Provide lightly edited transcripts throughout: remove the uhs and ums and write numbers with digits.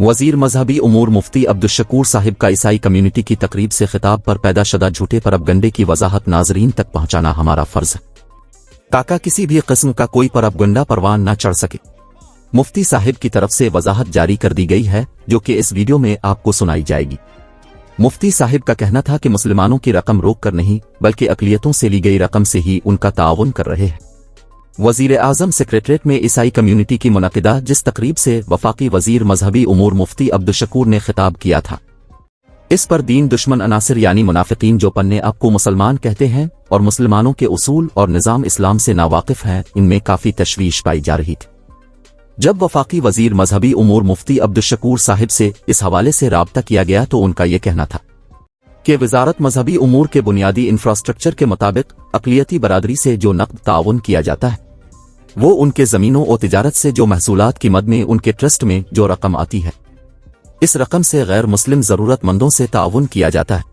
वजीर मजहबी उमूर मुफ्ती अब्दुल साहिब का ईसाई कम्युनिटी की तकरीब से खिताब पर पैदा शुदा झूठे परबगंडे की वजाहत नाजरीन तक पहुंचाना हमारा फर्ज है ताकि किसी भी किस्म का कोई परबगंडा परवान न चढ़ सके। मुफ्ती साहिब की तरफ से वजाहत जारी कर दी गई है जो कि इस वीडियो में आपको सुनाई जाएगी। मुफ्ती साहिब का कहना था कि मुसलमानों की रकम रोक कर नहीं बल्कि अकलियतों से ली गई रकम से ही उनका ताउन कर रहे हैं। वजीर आजम सेक्रेटरीट में ईसाई कम्युनिटी की मुनक़िदा जिस तकरीब से वफाकी वजीर मजहबी उमूर मुफ्ती अब्दुल ने खिताब किया था, इस पर दीन दुश्मन अनासिर यानी मुनाफिकीन जो पन्ने आप को मुसलमान कहते हैं और मुसलमानों के उसूल और निज़ाम इस्लाम से नावाकिफ हैं, इनमें काफ़ी तशवीश पाई जा रही थी। जब वफाकी वजीर मजहबी उमूर मुफ्ती अब्दुल साहिब से इस हवाले से राब्ता किया गया तो उनका यह कहना था कि वजारत मजहबी उमूर के बुनियादी इंफ्रास्ट्रक्चर के मुताबिक अक़लियती बरादरी से जो नक़द ताउन किया जाता है वो उनके ज़मीनों और तिजारत से जो महसूलात की मद में उनके ट्रस्ट में जो रकम आती है, इस रकम से गैर मुस्लिम ज़रूरतमंदों से ताउन किया जाता है।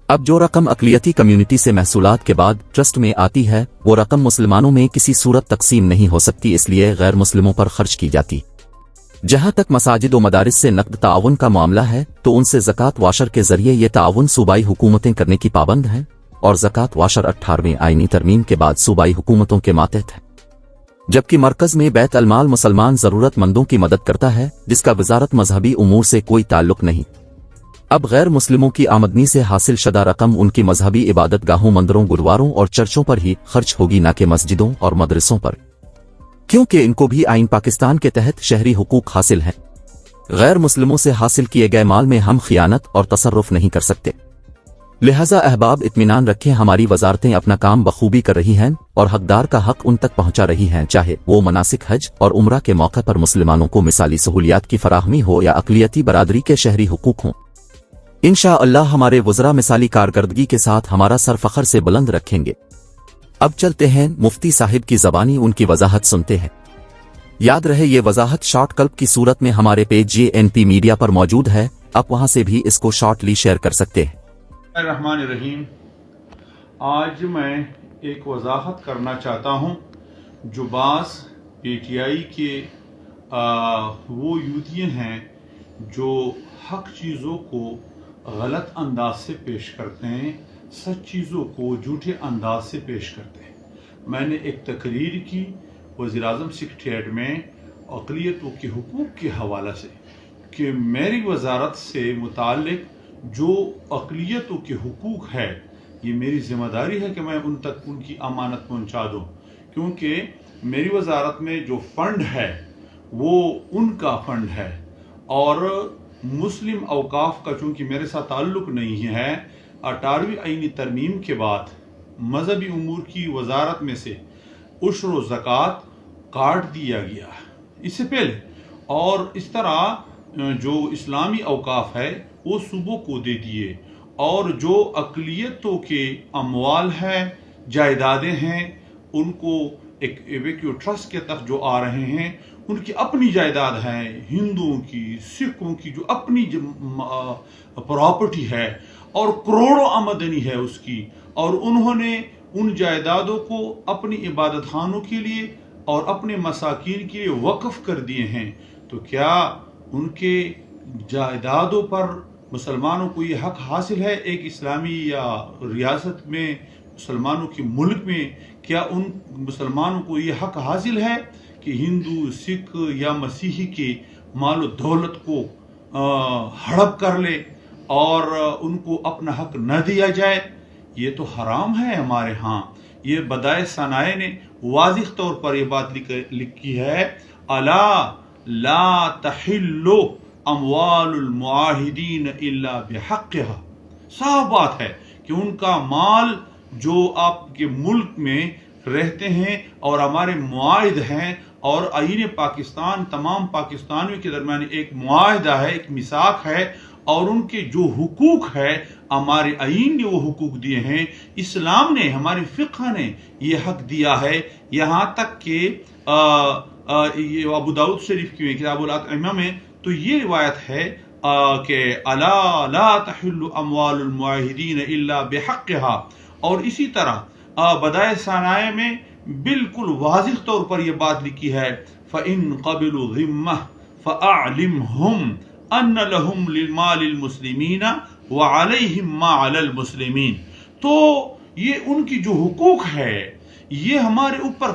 अब जो रकम अक़लियती कम्युनिटी से महसूलात के बाद ट्रस्ट में आती है वो रकम मुसलमानों में किसी सूरत तकसीम नहीं हो सकती, इसलिए गैर मुस्लिमों पर खर्च की जाती। जहां तक मसाजिद व मदारिस से नक़द ताउन का मामला है तो उनसे ज़कात वाशर के जरिए ये ताउन सूबाई हुकूमतें करने की पाबंद हैं और ज़कात वाशर 18वीं आईनी तरमीम के बाद सूबाई हुकूमतों के मातहत है, जबकि मरकज में बैत अलमाल मुसलमान ज़रूरतमंदों की मदद करता है जिसका वजारत मजहबी उमूर से कोई ताल्लुक नहीं। अब गैर मुस्लिमों की आमदनी से हासिल शुदा रकम उनकी मजहबी इबादत गाहों, मंदिरों, गुरुद्वारों और चर्चों पर ही खर्च होगी, न कि मस्जिदों और मदरसों पर, क्योंकि इनको भी आइन पाकिस्तान के तहत शहरी हुकूक हासिल हैं। गैर मुस्लिमों से हासिल किए गए माल में हम खियानत और तसर्रुफ नहीं कर सकते। लिहाजा अहबाब इत्मीनान रखें, हमारी वजारतें अपना काम बखूबी कर रही हैं और हकदार का हक उन तक पहुंचा रही हैं, चाहे वो मनासिक हज और उम्रा के मौके पर मुसलमानों को मिसाली सहूलियात की फराहमी हो या अक़लियती बरादरी के शहरी हुकूक हों। इंशाअल्लाह हमारे वज़रा मिसाली कारकर्दगी के साथ हमारा सर फ़ख्र से बुलंद रखेंगे। अब चलते हैं मुफ्ती साहिब की ज़बानी उनकी वजाहत सुनते हैं। याद रहे ये वजाहत शॉर्ट क्लिप की सूरत में हमारे पेज JNP मीडिया पर मौजूद है, आप वहां से भी इसको शॉर्टली शेयर कर सकते हैं। रहमान रहीम, आज मैं एक वजाहत करना चाहता हूँ जो बास PTI के वो यूथियन हैं जो हक चीज़ों को गलत अंदाज से पेश करते हैं, सच चीज़ों को झूठे अंदाज से पेश करते हैं। मैंने एक तकरीर की वज़ीर-ए-आज़म सेक्रेटरीट में अक़लियतों के हुकूक के हवाले से कि मेरी वजारत से मुताल्लिक जो अक़लियतों के हुकूक है ये मेरी ज़िम्मेदारी है कि मैं उन तक उनकी अमानत पहुंचा दूं, क्योंकि मेरी वजारत में जो फ़ंड है वो उनका फ़ंड है और मुस्लिम अवकाफ का चूँकि मेरे साथ ताल्लुक़ नहीं है, 18वीं आईनी तरमीम के बाद मजहबी उमूर की वजारत में से उश्र व ज़कात काट दिया गया इससे पहले, और इस तरह जो इस्लामी अवकाफ है वो सूबों को दे दिए और जो अक़लियतों के अमवाल हैं, जायदादें हैं, उनको एक एवेक्यू ट्रस्ट के तहत जो आ रहे हैं उनकी अपनी जायदाद है, हिंदुओं की, सिखों की जो अपनी प्रॉपर्टी है और करोड़ों आमदनी है उसकी, और उन्होंने उन जायदादों को अपनी इबादत खानों के लिए और अपने मसाकीन के लिए वक्फ कर दिए हैं। तो क्या उनके जायदादों पर मुसलमानों को ये हक हासिल है? एक इस्लामी या रियासत में, मुसलमानों के मुल्क में, क्या उन मुसलमानों को ये हक हासिल है कि हिंदू, सिख या मसीही के माल दौलत को हड़प कर ले और उनको अपना हक न दिया जाए? ये तो हराम है हमारे यहाँ। ये बदाए सनाए ने वाज़िह तौर पर यह बात लिखी है, अला ला तहिल्लु अमवालुल मुआहिदीन इल्ला बिहक़्क़िहा। साफ बात है कि उनका माल जो आपके मुल्क में रहते हैं और हमारे मुआहिद हैं और आईन पाकिस्तान तमाम पाकिस्तानियों के दरमियान एक मुआहिदा है, एक मिसाक है, और उनके जो हुकूक है हमारे आईन ने वो हुकूक दिए हैं, इस्लाम ने, हमारी फ़िक़्ह ने ये हक दिया है। यहाँ तक कि ये अबू दाऊद शरीफ की किताबुल अतइमा में तो ये रिवायत है कि अला ला तहिल्लु अमवालुल मुआहिदीन इल्ला बिहक़्क़िहा, और इसी तरह बदाए सनाए में बिल्कुल वाज़िह तौर पर यह बात लिखी है, फ़इन क़बिलु ज़िम्मह फ़अअलिमहुम ان لہم ما للمسلمین وعلیہم ما علی المسلمین. تو یہ ان کی جو حقوق ہے یہ ہمارے اوپر